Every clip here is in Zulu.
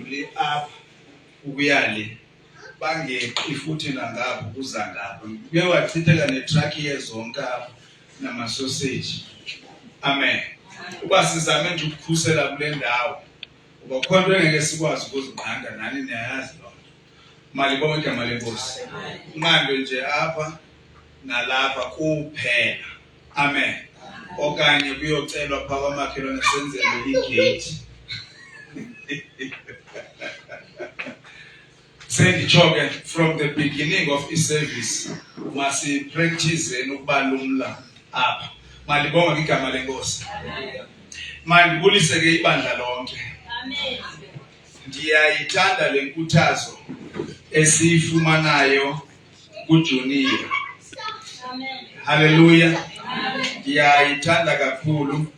bangadluli apha ukuyale bangeqi futhi nangapha kuza ngapha kuye wachitheka netruck yezonke apha namasoseji. Amen. Uba sizame nje ukukhusela kule ndawo uba khona into engeke sikwazi ukuzinqanda nani niyayazi loo nto. Malibonke igama lenkosi. Unqandwe nje apha nalapha kuphela. Amen. Okanye kuyocelwa phaa kwamakhelwane senzelwe igate. Senditsho from the beginning of i-service masi practice ukubalumla apha. Malibonke igama lenkosi. Mandibulise ke ibandla lonke. Amen. Ndiyayithanda le nkuthazo esiyifumanayo kuJunior. Amen. Hallelujah. Ndiyayithanda kakhulu.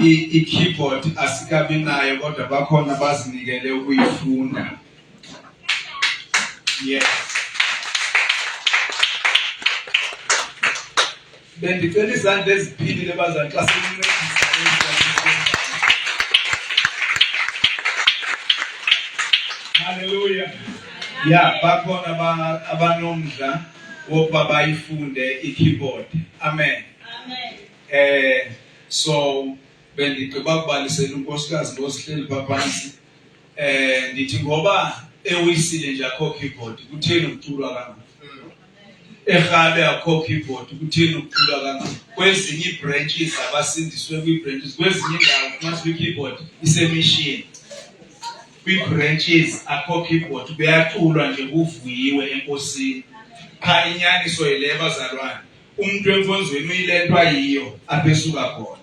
I-keyboard asikabi nayo kodwa bakhona bazinikele ukuyifunda. Yes. Bendicela izandla eziphilile bazali xa senincedisa. Hallelujah. Yeah, bakhona abanomdla wokuba bayifunde i-keyboard. Amen. Amen. So bendigqiba ukubalisela unkosikazi ngosihleli phansi. Ndithi ngoba ewisile nje akho keyboard kutheni ukuculwa kangaka? Ehabe akho keyboard kutheni ukuculwa kangaka? Kwezinye ibranches abasindiswe kwi-branches kwezinye indawo kumaswe i-keyboard isemishini. Kwi-branches akho keyboard kuyaculwa nje kuvuyiwe enkosini. Cha inyaniso yile bazalwane. Umuntu enkonzweni uyilentwa yiyo abesuka khona.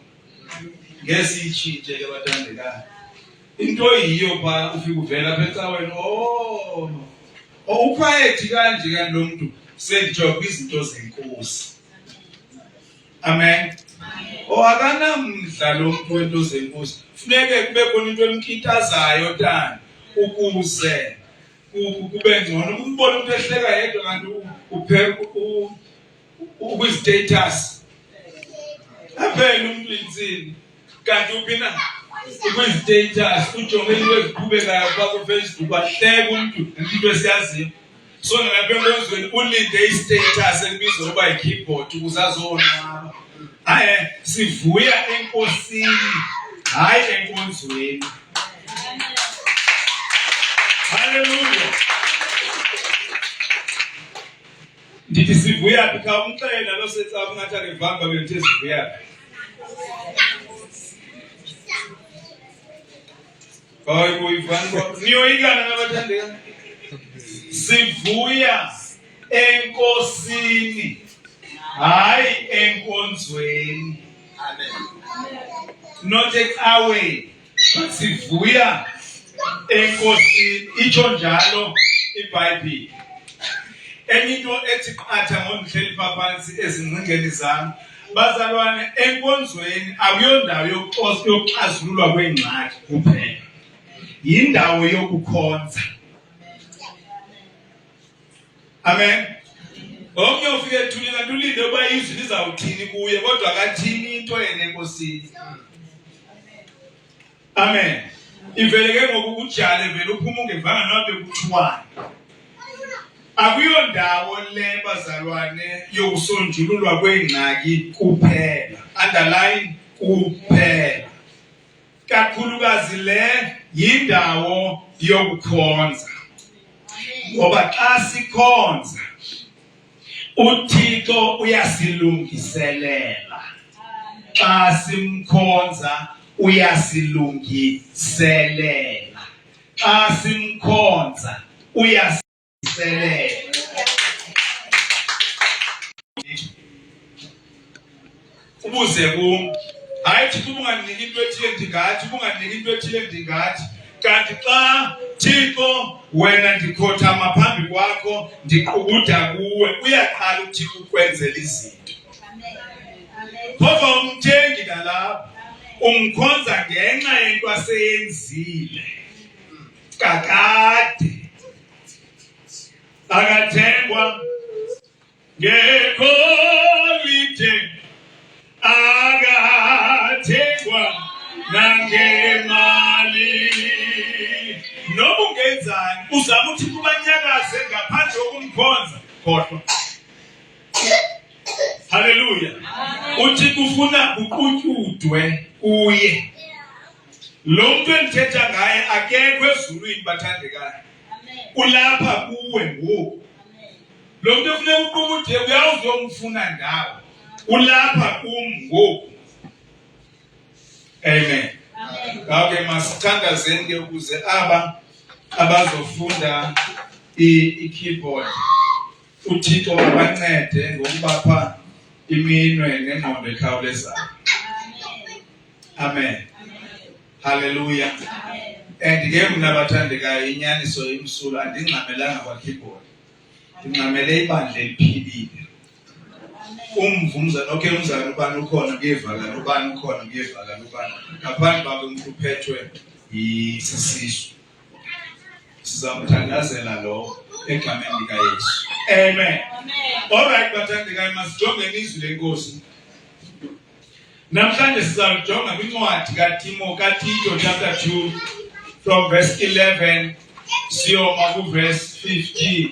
Ngesitshintshe ke bathandekayo. Into yiyo pha ufika uvela apha ecaweni ukhwayethi kanje kanti lo muntu senditsho kwizinto zenkosi. Amen. Akanamdla lo muntu wento zenkosi. Funeke kube khona into emkitazayo tani ukuze kube ngcono. Ukubona umuntu ehleka yedwa kanti ukwi-status. Aphela umuntu insini. Kanti uphina ukwi-status ujonge into eziqhubekayo phaa ku-Facebook wahleka umuntu into esiyaziyo. So nalapha enkonzweni ulinde i-status elibizwa ngokuba yi-keyboard ukuze azonwaba. Sivuya enkosini hayi enkonzweni. Hallelujah. Ndithi sivuya phi kha umxelela lo setsapo ngathi akevanga benthe sivuya phi. Hayi kuyivanga niyoyikana nabathandeka. Sivuya enkosini hayi enkonzweni. Amen. Not away. Sivuya enkosini itsho njalo iBhayibhile. Enye into ethi qatha ngomhleli phansi ezingcingeni zami bazalwane enkonzweni akuyondawo yokuxazululwa kwengxaki kuphela. Yindawo yokukhonza. Amen. Omnye ufike ethulile kanti ulinde uba izwi lizawuthini kuye kodwa akathini into yena enkosini. Amen. Ivele ke ngokujala vele uphuma ungevanga nabe kuthiwani. Akuyondawo le bazalwane yokusonjululwa kwengxaki kuphela. Underline kuphela. Kakhulukazi le yindawo yokukhonza. Ngoba xa sikhonza uThixo uyasilungiselela. Xa simkhonza uyasilungiselela. Xa simkhonza uyasilungiselela. Ubuze kum hayi Thixo unganiki into ethile ndingathi unganiki into ethile ndingathi kanti xa Thixo wena ndikhothama phambi kwakho ndiqubuda kuwe uyaqala uThixo ukwenzela izinto. Phofa umthengi nalapha umkhonza ngenxa yento aseyenzile kakade akathengwa ngekholide akathengwa nangemali uzama ukuthi kubanyakaze ngaphandle kokumkhonza kodwa. Hallelujah. Uthi kufuna uqutyudwe uye. Lo muntu endithetha ngaye akekho ezulwini bathandekayo. Ulapha kuwe ngoku. Lo muntu ufuna uqubude uyawuze uyomfuna ndawo. Ulapha kum ngoku. Amen. Okay, masithandazeni ke ukuze abazofunda i-keyboard uThixo abancede ngokubapha iminwe nengqondo ekhawulezayo. Amen. Hallelujah. And ke mna bathandekayo inyaniso imsulwa andingxamelanga kwa-keyboard. Ndingxamele ibandla eliphilile. Umvumzana umzana ubani ukhona kuyevakala ubani ukhona kuyevakala ubani ngaphandle kwakhe umuntu uphethwe yisisisu. Sizamthandazela lo egameni likaYesu. Amen. Alright bathandekayo masijonge izwi lenkosi. Namhlanje sizalijonga kwincwadi kaTito chapter 2 from verse 11 siyoma ku verse 15.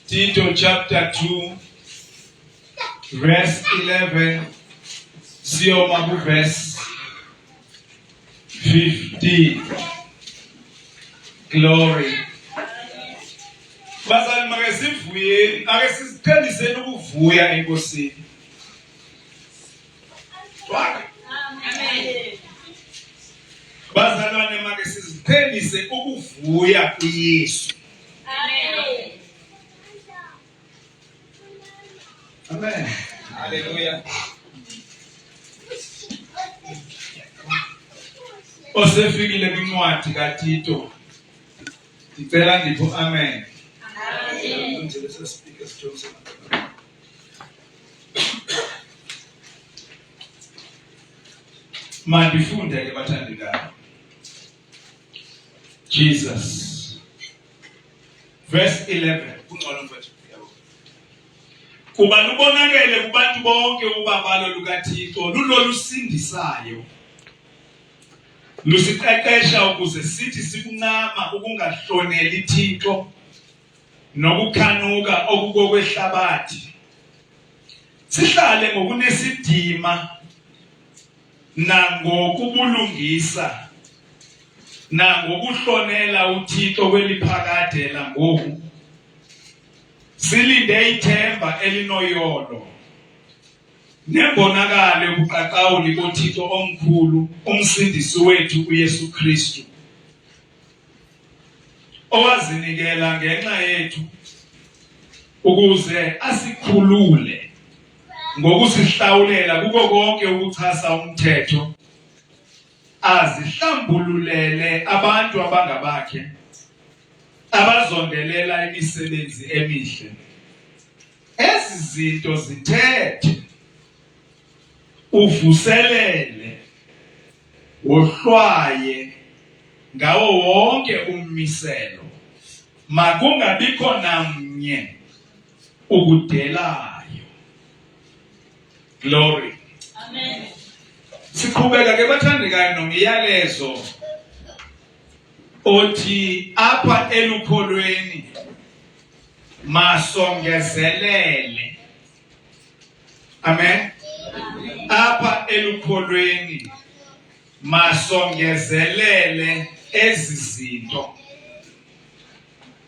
Tito chapter 2 verse 11 siyoma ku verse 15. Glory. Bazali makesivuye ake siziqheliseni ukuvuya enkosini. Amen. Bazalwane make siziqhelise ukuvuya kuYesu. Amen. Amen. Hallelujah. Osefikile kwincwadi kaTito. Ndicela ndipho amen. Amen. Mandifunde ke bathandekayo. Jesus. Verse 11. Kungcono mfethu. Kuba lubonakele kubantu bonke ubabalo lukaThixo lulolusindisayo. Lusiqeqesha ukuze sithi sikuncama ukungahloneli Thixo nokukhanuka okukokwehlabathi. Sihlale ngokunesidima nangokubulungisa nangokuhlonela uThixo kweliphakade langoku. Silinde ithemba elinoyolo nembonakalo yobuqaqawuli boThixo omkhulu umsindisi wethu uYesu Kristu owazinikela ngenxa yethu ukuze asikhulule ngokusihlawulela kuko konke ukuchasa umthetho azihlambululele abantu abangabakhe abazondelela imisebenzi emihle. Ezi zinto zithethe uvuselele wohlwaye ngawo wonke ummiselo makungabikho namnye ukudelayo. Glory. Amen. Siqhubeka ke bathandekayo nomyalezo othi apha elukholweni masongezelele. Amen. Apha elukholweni masongezelele ezi zinto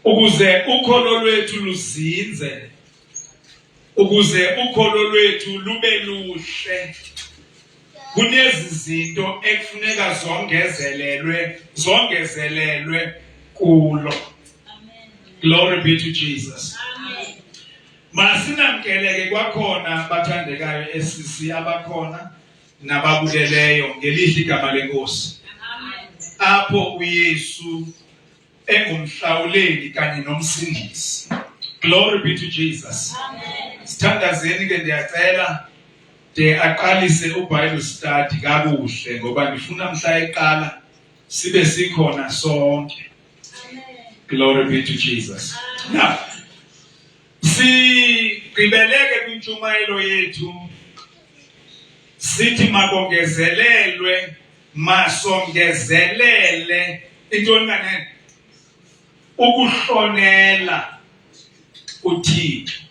ukuze ukholo lwethu luzinze, ukuze ukholo lwethu lube luhle. Kunezi zinto ekufuneka zongezelelwe kulo. Amen. Glory be to Jesus. Amen. Masinamkeleke kwakhona bathandekayo esisi abakhona nababukeleyo ngelihle igama lenkosi. Amen. Apho uYesu engumhlawuleli kanye nomsindisi. Glory be to Jesus. Amen. Sithandazeni ke ndiyacela de aqalise uBible study kakuhle ngoba ngifuna mhla eqala sibe sikhona sonke. Amen. Glory be to Jesus. Amen. Now, sigqibeleke kwintshumayelo yethu sithi masongezelele intoni kanene ukuhlonela uThixo.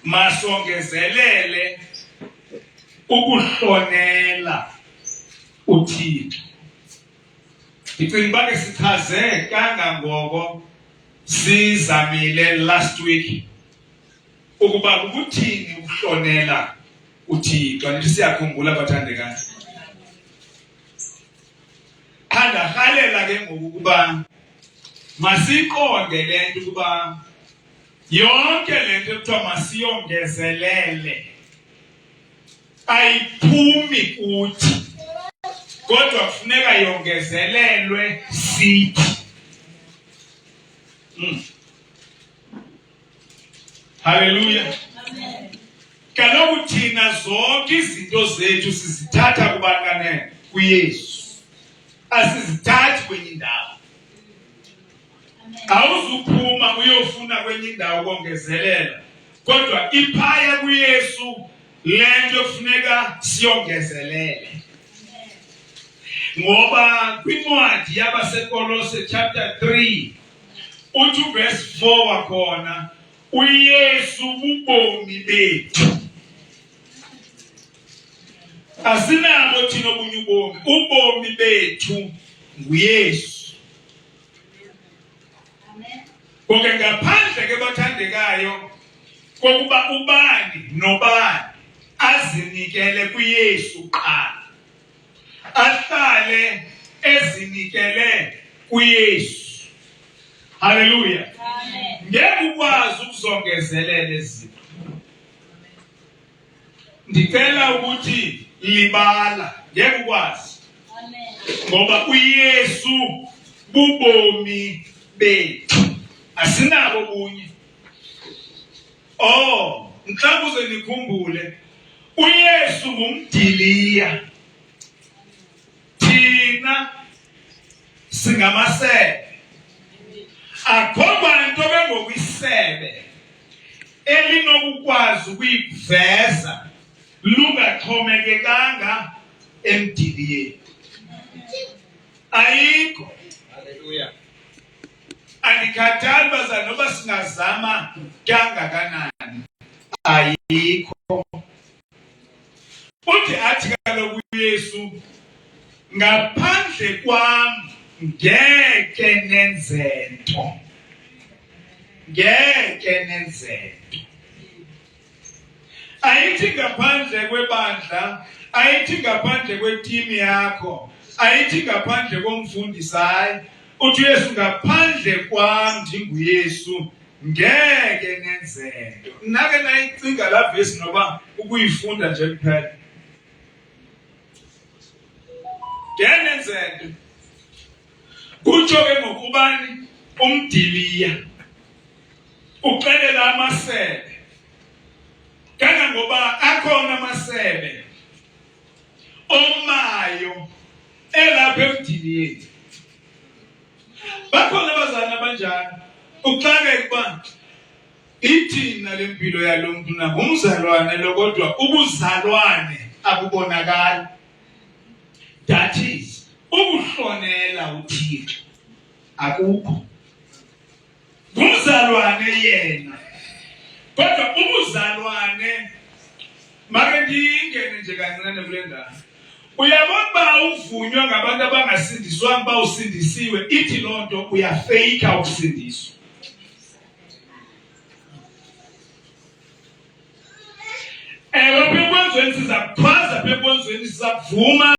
Masongezelele ukuhlonela uThixo. Ndicinga uba ke sichaze kangangoko sizamile last week ukuba kukuthini ukuhlonela uThixo. Andithi siyakhumbula bathandekayo. Ndarhalela ke ngoku ukuba masiqonde le nto ukuba yonke le nto ekuthiwa masiyongezelele ayiphumi kuthi, kodwa kufuneka yongezelelwe sithi. Haleluya. Kaloku thina zonke izinto zethu sizithatha kubantu kuYesu, asizithathi kwenye indawo. Awuzuphuma uyofuna kwenye indawo ukongezelela, kodwa iphaya kuYesu le nto kufuneka siyongezelele. Ngoba kwincwadi yabaseKolose chapter 3 uthi verse 4 wakhona, uYesu bubomi bethu. Asinabo thina obunye ubomi, ubomi bethu nguYesu. Konke ngaphandle ke bathandekayo kokuba ubani nobani azinikele kuYesu qha, ahlale ezinikele kuYesu. Haleluya. Ngeke ukwazi ukuzongezelela izinto. Ndicela ukuthi libala, ngeke ukwazi. Ngoba uYesu bubomi bethu, asinabo bunye. Mhlawumbe uze nikhumbule, uYesu ngumdiliya, thina singamasebe. Akho bantu bengokwisebe elinokukwazi ukuyiveza lungaxhomekekanga emdiliyeni. Ayikho. Haleluya. Andikhathali bazali noba singazama kangakanani, ayikho. Uthi athi kaloku uYesu, ngaphandle kwam ngeke nenze nto. Ngeke nenze nto. Ayithi ngaphandle kwebandla, ayithi ngaphandle kwetimu yakho, ayithi ngaphandle komfundisayo. Uthi uYesu, ngaphandle kwam ndinguYesu ngeke nenze nto. Nake nayicinga la verse noba ukuyifunda nje kuphela. Ngeke nenze nto. Kutsho ke ngokubani umdiliya uxelela amasebe. Kangangoba akhona amasebe omayo elapha emdiliyeni. Bakhona abazali abanjani uxakeka ukuba ithina lempilo yalo muntu ngumzalwane lo, kodwa ubuzalwane abubonakali. That is, ukuhlonela uThixo akukho. Ngumzalwane yena, kodwa ubuzalwane make ndingene nje kancane kule ndawo. Uyabona uba uvunywa ngabantu abangasindiswanga uba usindisiwe, ithi loo nto uyafeyika ukusindiswa. Ewe, apha enkonzweni siza kukhwaza, apha enkonzweni siza kuvuma.